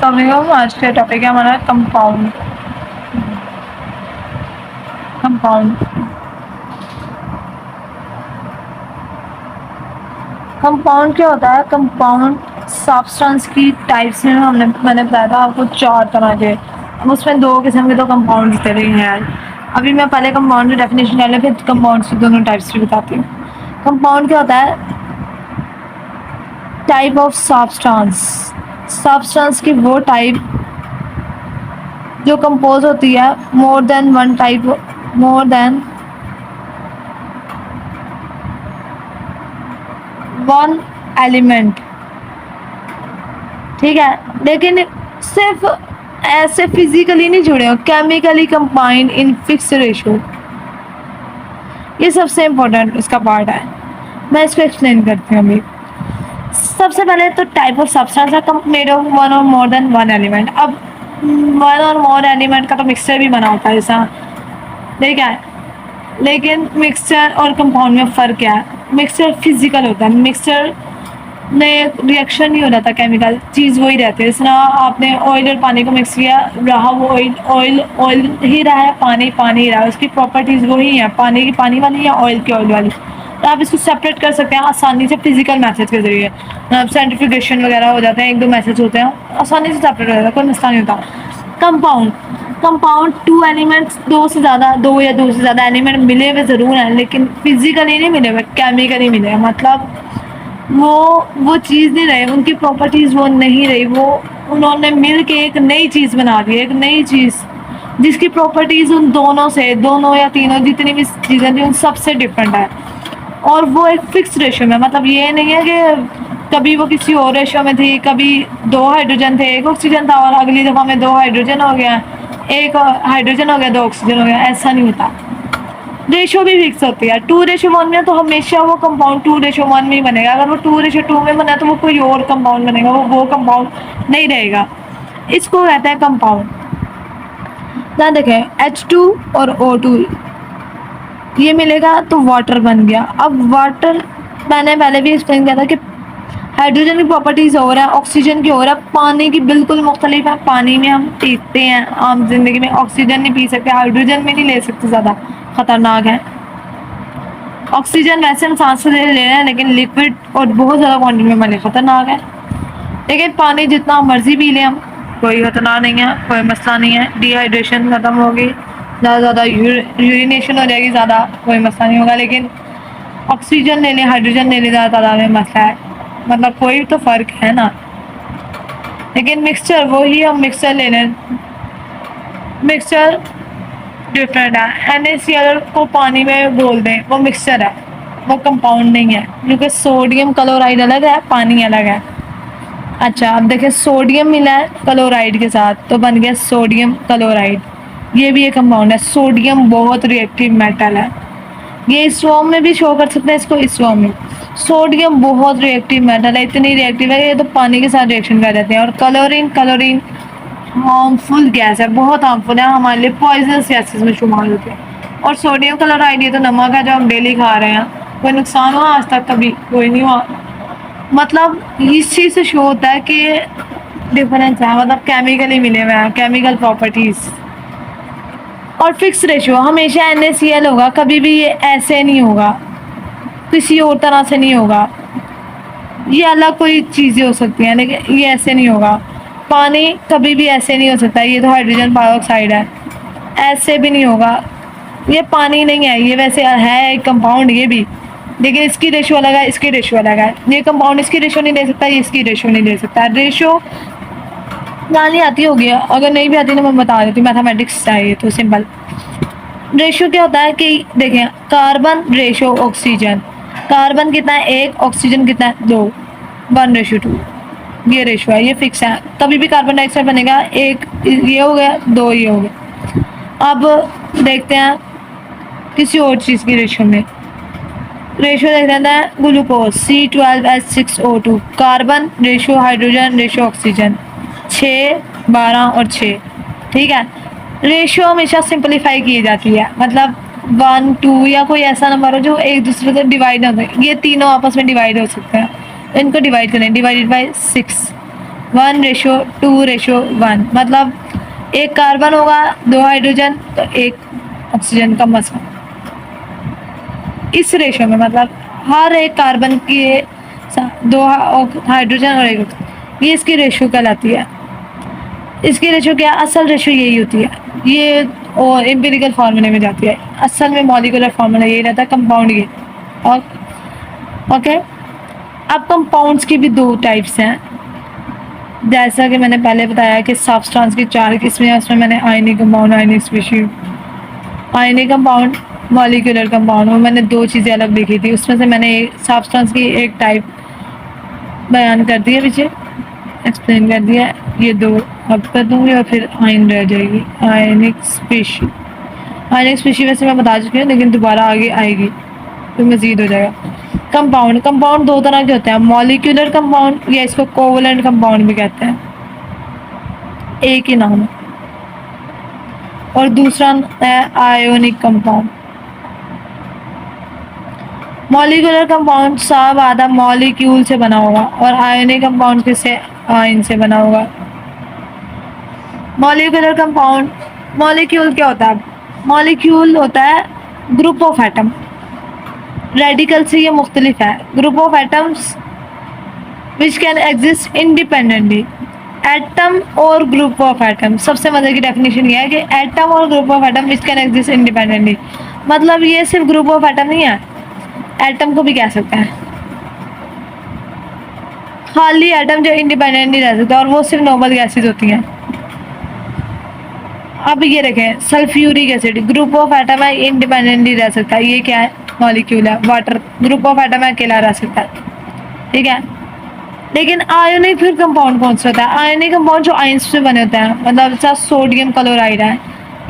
अस्सलामुअलैकुम। आज का टॉपिक है हमारा कंपाउंड। कंपाउंड कंपाउंड क्या होता है? कंपाउंड सब्सटेंस की टाइप्स में मैंने बताया था आपको 4 तरह के। अब उसमें 2 किस्म के तो कंपाउंड तेरे हैं। अभी मैं पहले कंपाउंड की डेफिनेशन डाले फिर कंपाउंड्स की दोनों टाइप्स भी बताती हूँ। कंपाउंड क्या होता है? टाइप ऑफ सब्सटेंस की वो टाइप जो कंपोज होती है मोर देन वन एलिमेंट। ठीक है, लेकिन सिर्फ ऐसे फिजिकली नहीं जुड़े हो, chemically combined in fix ratio. ये सबसे इम्पोर्टेंट इसका पार्ट है। मैं इसको एक्सप्लेन करती हूँ अभी। सबसे पहले तो टाइप ऑफ सब्सटेंस है मेड ऑफ वन और मोर देन वन एलिमेंट। अब वन और मोर एलिमेंट का तो मिक्सचर भी बना होता है ऐसा, ठीक है, लेकिन मिक्सचर और कंपाउंड में फ़र्क क्या है? मिक्सचर फिजिकल होता है, मिक्सचर में रिएक्शन नहीं हो रहा था, केमिकल चीज़ वही रहती है। इस तरह आपने ऑयल और पानी को मिक्स किया, रहा वो ऑयल ही रहा है, पानी ही रहा है, उसकी प्रॉपर्टीज़ वही हैं, पानी की पानी वाली या ऑयल की ऑयल वाली। तो आप इसको सेपरेट कर सकते हैं आसानी से फिजिकल मैथड के ज़रिए। सेंट्रीफ्यूगेशन वगैरह हो जाते हैं, 1-2 मैथड्स होते हैं, आसानी से सेपरेट हो जाता है, कोई मसला नहीं होता। कंपाउंड 2 एलिमेंट्स, 2 या 2 से ज़्यादा एलिमेंट मिले हुए ज़रूर हैं, लेकिन फिजिकली नहीं मिले हुए, केमिकली मिले हैं। मतलब वो चीज़ नहीं रही, उनकी प्रॉपर्टीज़ वो नहीं रही, वो उन्होंने मिल के एक नई चीज़ बना दी, एक नई चीज़ जिसकी प्रॉपर्टीज़ उन दोनों या तीनों जितनी भी चीज़ें थी उन सबसे डिफरेंट है। और वो एक फिक्स रेशो में, मतलब ये नहीं है कि कभी वो किसी और रेशो में थी, कभी 2 हाइड्रोजन थे 1 ऑक्सीजन था और अगली दफ़ा में 2 हाइड्रोजन हो गया, 1 हाइड्रोजन हो गया 2 ऑक्सीजन हो गया, ऐसा नहीं होता। रेशो भी फिक्स होती है। 2:1 में तो हमेशा वो कंपाउंड 2:1 में ही बनेगा। अगर वो 2:2 में बना तो वो कोई और कंपाउंड बनेगा, वो कंपाउंड नहीं रहेगा। इसको कहते हैं कंपाउंड। ध्यान देखें, H2 और O2 ये मिलेगा तो वाटर बन गया। अब वाटर मैंने पहले भी एक्सप्लेन किया था कि हाइड्रोजन की प्रॉपर्टीज़ और है, ऑक्सीजन की और है, पानी की बिल्कुल मुख्तलिफ है। पानी में हम पीते हैं आम जिंदगी में, ऑक्सीजन नहीं पी सकते, हाइड्रोजन में नहीं ले सकते, ज़्यादा ख़तरनाक है। ऑक्सीजन वैसे हम सांस से ले रहे हैं, लेकिन लिक्विड और बहुत ज़्यादा क्वांटिटी में बने ख़तरनाक है। लेकिन पानी जितना मर्जी पी लें हम, कोई खतरनाक नहीं है, कोई मसला नहीं है। डिहाइड्रेशन ख़त्म होगी, ज़्यादा यूरिनेशन हो जाएगी, ज़्यादा कोई मसला नहीं होगा। लेकिन ऑक्सीजन ले लें, हाइड्रोजन ले लें, ज़्यादा तादाद में मसला है। मतलब कोई तो फ़र्क है ना। लेकिन मिक्सचर वही, हम मिक्सचर ले लें, मिक्सचर डिफरेंट है। NaCl को पानी में घोल दें, वो मिक्सचर है, वो कंपाउंड नहीं है, क्योंकि सोडियम क्लोराइड अलग है, पानी अलग है। अच्छा, अब देखिए, सोडियम मिला है क्लोराइड के साथ तो बन गया सोडियम क्लोराइड, ये भी एक कंपाउंड है। सोडियम बहुत रिएक्टिव मेटल है, ये स्टोम में भी शो कर सकते हैं इसको, स्टोम में। सोडियम बहुत रिएक्टिव मेटल है, इतनी रिएक्टिव है ये तो पानी के साथ रिएक्शन कर जाते हैं। और क्लोरीन हार्मफुल गैस है, बहुत हार्मफुल है, हमारे लिए पॉइजनस गैसेस में शुमार होते हैं। और सोडियम क्लोराइड ये तो नमक है जो हम डेली खा रहे हैं, कोई नुकसान हुआ आज तक? कभी कोई नहीं हुआ। मतलब इस चीज़ से शो होता है कि डिफरेंस है, मतलब केमिकली मिले हुए हैं, केमिकल प्रॉपर्टीज़। और फिक्स रेशियो हमेशा NaCl होगा, कभी भी ये ऐसे नहीं होगा, किसी और तरह से नहीं होगा। ये अलग कोई चीज़ें हो सकती हैं, लेकिन ये ऐसे नहीं होगा। पानी कभी भी ऐसे नहीं हो सकता, ये तो हाइड्रोजन पेरोक्साइड है, ऐसे भी नहीं होगा। ये पानी नहीं है, ये वैसे है एक कंपाउंड ये भी, लेकिन इसकी रेशो अलग है, इसकी रेशो अलग है। ये कंपाउंड इसकी रेशो नहीं ले सकता, ये इसकी रेशो नहीं ले सकता। रेशो जाननी आती होगी, अगर नहीं भी आती तो मैं बता देती हूँ, मैथमेटिक्स चाहिए तो सिंपल। रेशो क्या होता है कि देखें, कार्बन रेशो ऑक्सीजन, कार्बन कितना है 1, ऑक्सीजन कितना है 2, 1:2, ये रेशो है, ये फिक्स है। कभी भी कार्बन डाइऑक्साइड बनेगा, 1 ये हो गया, 2 ये हो गया। अब देखते हैं किसी और चीज़ की रेशो में। रेशो देख लेते हैं, glucose C12H6O2, carbon ratio hydrogen ratio oxygen 6, 12 और 6, ठीक है। रेशो हमेशा सिंपलीफाई की जाती है, मतलब 1, 2 या कोई ऐसा नंबर हो जो एक दूसरे से डिवाइड ना हो। ये तीनों आपस में डिवाइड हो सकते हैं, इनको डिवाइड करें, डिवाइडेड बाय 6, 1:2:1, मतलब एक कार्बन होगा, 2 हाइड्रोजन तो 1 ऑक्सीजन कम अज़ कम। इस रेशो में मतलब हर एक कार्बन की 2 हाइड्रोजन और 1 ऑक्सीजन, ये इसकी रेशो कहलाती है। इसकी रेशो क्या है? असल रेशो यही होती है, ये और एम्पिरिकल फार्मूले में जाती है। असल में मॉलिक्यूलर फार्मूला यही रहता है, कंपाउंड ये। और ओके, अब कंपाउंड्स की भी 2 टाइप्स हैं, जैसा कि मैंने पहले बताया कि सब्सटेंस की 4 किस्में हैं। उसमें मैंने ionic compound, ionic species, ionic compound, molecular compound, वो मैंने 2 चीज़ें अलग लिखी थी। उसमें से मैंने सब्सटेंस की एक टाइप बयान कर दी है, पीछे एक्सप्लेन कर दिया है। ये 2 अब कर दूँगी और फिर आयन रह जाएगी, आयनिक स्पीशीज। आयनिक स्पीशीज वैसे मैं बता चुकी हूँ, लेकिन दोबारा आगे आएगी तो मज़ीद हो जाएगा। कंपाउंड, कंपाउंड 2 तरह के होते हैं, मॉलिक्यूलर कंपाउंड या इसको कोवलेंट कंपाउंड भी कहते हैं, एक ही नाम है। और दूसरा है आयोनिक कंपाउंड। मॉलिक्यूलर कंपाउंड सब आधा मॉलिक्यूल से बना होगा और आयोनिक कंपाउंड किससे? आयन से बना होगा। मॉलिक्यूलर कंपाउंड, मॉलिक्यूल क्या होता है? मॉलिक्यूल होता है ग्रुप ऑफ एटम, रेडिकल से ये मुख्तलिफ है। Group of atoms which can exist independently. Atom और ग्रुप ऑफ एटम, सबसे मजे की डेफिनेशन ये है कि एटम और group of atom which can exist independently, मतलब ये सिर्फ ग्रुप ऑफ एटम नहीं है, एटम को भी कह सकते हैं। खाली एटम जो इंडिपेंडेंटली रह सकता है और वो सिर्फ नोबल गैसेज होती हैं। अब ये देखें, sulphuric acid group of atom है, इंडिपेंडेंटली रह सकता है, ये क्या है? मॉलिक्यूल है। वाटर ग्रुप ऑफ एटम है, अकेला रह सकता है, ठीक है। लेकिन आयोनिक फिर कंपाउंड कौन सा होता है? आयोनिक कंपाउंड जो आयंस से बने होते हैं, मतलब जैसा सोडियम क्लोराइड है,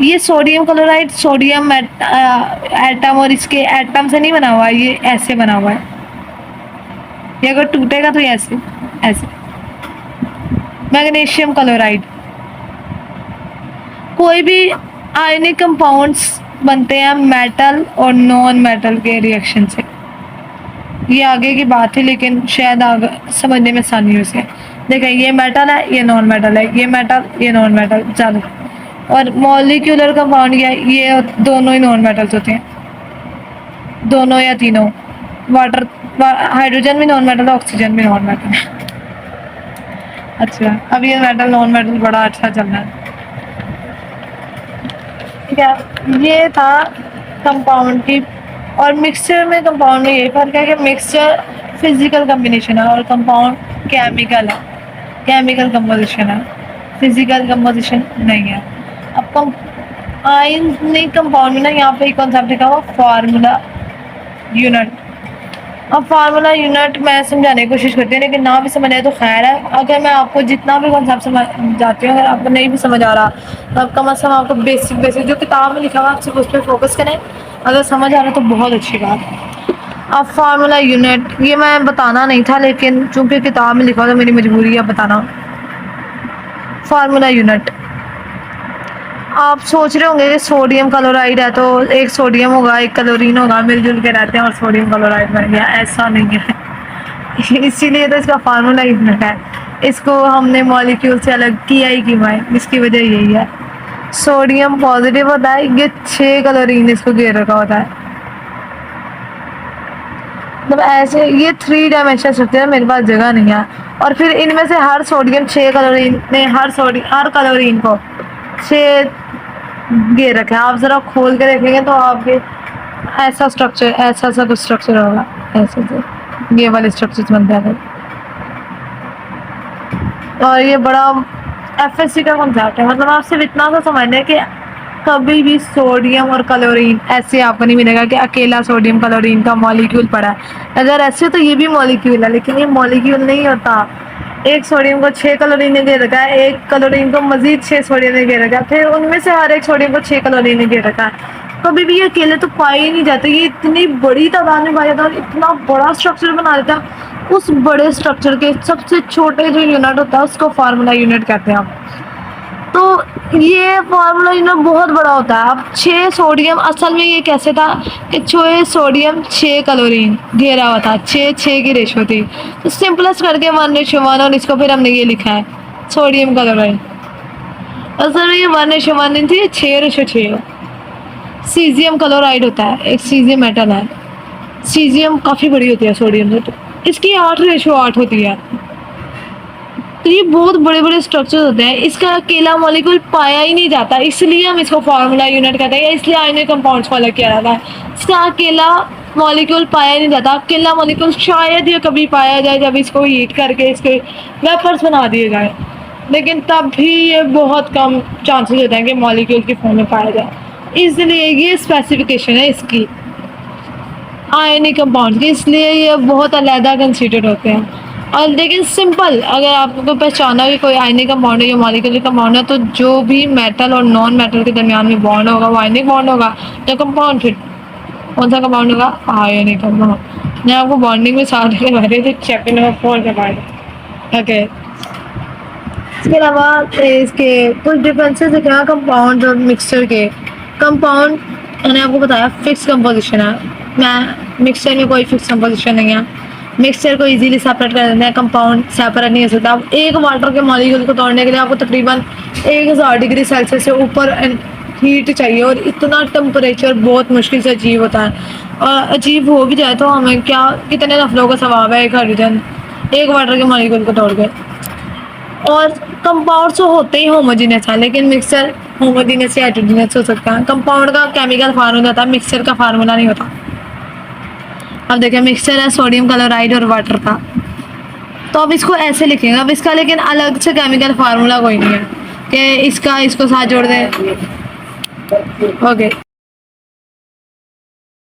ये सोडियम क्लोराइड सोडियम एटम और इसके एटम से नहीं बना हुआ, ये ऐसे बना हुआ है। ये अगर टूटेगा तो ये ऐसे ऐसे। मैग्नीशियम क्लोराइड, कोई भी आयनिक कंपाउंड्स बनते हैं मेटल और नॉन मेटल के रिएक्शन से। ये आगे की बात है, लेकिन शायद आगे समझने में आसानी हो सके। देखें, ये मेटल है, ये नॉन मेटल है, ये मेटल, ये नॉन मेटल, चलो। और मॉलिक्यूलर कंपाउंड ये दोनों ही नॉन मेटल्स होते हैं, दोनों या तीनों। वाटर, हाइड्रोजन भी नॉन मेटल है, ऑक्सीजन भी नॉन मेटल है। अच्छा, अब ये मेटल नॉन मेटल बड़ा अच्छा चल रहा है, ठीक है। ये था कंपाउंड की। और मिक्सचर में कंपाउंड में यही फर्क है कि मिक्सचर फिजिकल कम्बिनेशन है और कंपाउंड केमिकल है, केमिकल कंपोजिशन है, फिजिकल कंपोजिशन नहीं है। अब आयनिक कंपाउंड में ना यहाँ पे एक कॉन्सेप्ट लिखा हुआ फार्मूला यूनिट। अब फार्मूला यूनिट मैं समझाने की कोशिश करती हूँ, लेकिन ना भी समझ आए तो खैर है। अगर मैं आपको जितना भी कॉन्सेप्ट समझाती हूँ, अगर आपको नहीं भी समझ आ रहा तो आप कम अज़ कम आपको बेसिक जो किताब में लिखा हुआ आप सिर्फ उस पर फोकस करें। अगर समझ आ रहा तो बहुत अच्छी बात है। अब फार्मूला यूनिट ये मैं बताना नहीं था, लेकिन चूँकि किताब में लिखा हुआ तो मेरी मजबूरी है बताना। फार्मूला यूनिट, आप सोच रहे होंगे कि सोडियम क्लोराइड है तो एक सोडियम होगा एक क्लोरीन होगा, मिलजुल के रहते हैं और सोडियम क्लोराइड बन गया। ऐसा नहीं है। इसीलिए तो इसका फार्मूला यूनिट है, इसको हमने मॉलिक्यूल से अलग किया ही क्यों है, इसकी वजह यही है। सोडियम पॉजिटिव होता है, ये 6 क्लोरीन इसको घेर रखा होता है। मतलब ऐसे ये 3 डायमेंशन स्ट्रक्चर, मेरे पास जगह नहीं है। और फिर इनमें से हर सोडियम 6 क्लोरीन ने हर क्लोरीन को 6 घेर रखे हैं। आप ज़रा खोल के देखेंगे तो आपके ऐसा स्ट्रक्चर, ऐसा सा कुछ स्ट्रक्चर होगा, ऐसे से ये वाले स्ट्रक्चर्स बनते हैं। और ये बड़ा एफएससी का कॉन्सेप्ट है, मतलब आप सिर्फ इतना सा समझना है कि कभी भी सोडियम और क्लोरीन ऐसे आपको नहीं मिलेगा कि अकेला सोडियम क्लोरीन का मॉलिक्यूल पड़ा है। अगर ऐसे तो ये भी मॉलिक्यूल है, लेकिन ये मॉलिक्यूल नहीं होता। एक सोडियम को 6 क्लोरीन ने घेर रखा है, एक क्लोरीन को मजीद 6 सोडियम ने घेर रखा है, फिर उनमें से हर एक सोडियम को 6 क्लोरीन ने घेर रखा है। कभी भी ये अकेले तो पाए ही नहीं जाते, ये इतनी बड़ी तादाद में पाया जाता है और इतना बड़ा स्ट्रक्चर बना देता है। उस बड़े स्ट्रक्चर के सबसे छोटे जो यूनिट होता है उसको फार्मूला यूनिट कहते हैं। तो ये फार्मूला बहुत बड़ा होता है। अब 6 सोडियम, असल में ये कैसे था कि 6 सोडियम 6 क्लोरीन घेरा हुआ था, 6 की रेशो थी। तो सिंपलेस्ट करके 1:1 और इसको फिर हमने ये लिखा है सोडियम क्लोराइड। असल में ये 1:1 नहीं थी, 6:6। सीजियम क्लोराइड होता है, एक सीजियम मेटल है। सीजियम काफ़ी बड़ी होती है सोडियम से, तो इसकी 8:8 होती है। तो ये बहुत बड़े बड़े स्ट्रक्चर होते हैं, इसका अकेला मॉलिक्यूल पाया ही नहीं जाता, इसलिए हम इसको फार्मूला यूनिट कहते हैं, या इसलिए आयनिक कंपाउंड्स को अलग किया जाता है। इसका अकेला मॉलिक्यूल पाया नहीं जाता, अकेला मॉलिक्यूल शायद ये कभी पाया जाए जब इसको हीट करके इसके वेपर्स बना दिए जाए, लेकिन तब भी ये बहुत कम चांसेस होते हैं कि मॉलिक्यूल की फॉर्म में पाया जाए। इसलिए ये स्पेसिफिकेशन है इसकी आयनिक कंपाउंड की, इसलिए ये बहुत अलहदा कंसीडर्ड होते हैं। और लेकिन सिंपल, अगर आपको पहचाना कि कोई आयनिक कंपाउंड है या मॉलिक्यूलर कंपाउंड है, तो जो भी मेटल और नॉन मेटल के दरमियान में बॉन्ड होगा वो आयनिक बॉन्ड होगा। या कंपाउंड, फिर कौन सा कंपाउंड होगा? Ionic compound. मैं आपको बॉन्डिंग में साथ में भरे थे, चैप्टर नंबर 4 के बाद। ओके, इसके अलावा इसके कुछ डिफरेंसेस दिखे हैं कंपाउंड और मिक्सचर के। कंपाउंड मैंने आपको बताया फिक्स कंपोजिशन है, मैं मिक्सचर में कोई फिक्स कंपोजिशन नहीं है। मिक्सचर को इजीली सेपरेट कर देते हैं, कंपाउंड सेपरेट नहीं हो सकता। अब एक वाटर के मॉलिक्यूल को तोड़ने के लिए आपको तकरीबन 1000 डिग्री सेल्सियस से ऊपर हीट चाहिए, और इतना टेम्परेचर बहुत मुश्किल से अचीव होता है। और अचीव हो भी जाए तो हमें क्या, कितने नफलों का सवाब है एक हाइड्रोजन एक वाटर के मॉलिक्यूल को तोड़ के। और कंपाउंड तो होते ही होमोजीनियस है, लेकिन मिक्सचर होमोजीनियस या हेटेरोजीनियस हो सकता है। कंपाउंड का केमिकल फार्मूला होता है, मिक्सचर का फार्मूला नहीं होता। अब देखिए मिक्सचर है सोडियम क्लोराइड और वाटर का, तो अब इसको ऐसे लिखेंगे। अब इसका लेकिन अलग से केमिकल फार्मूला कोई नहीं है कि इसका इसको साथ जोड़ दें। ओके।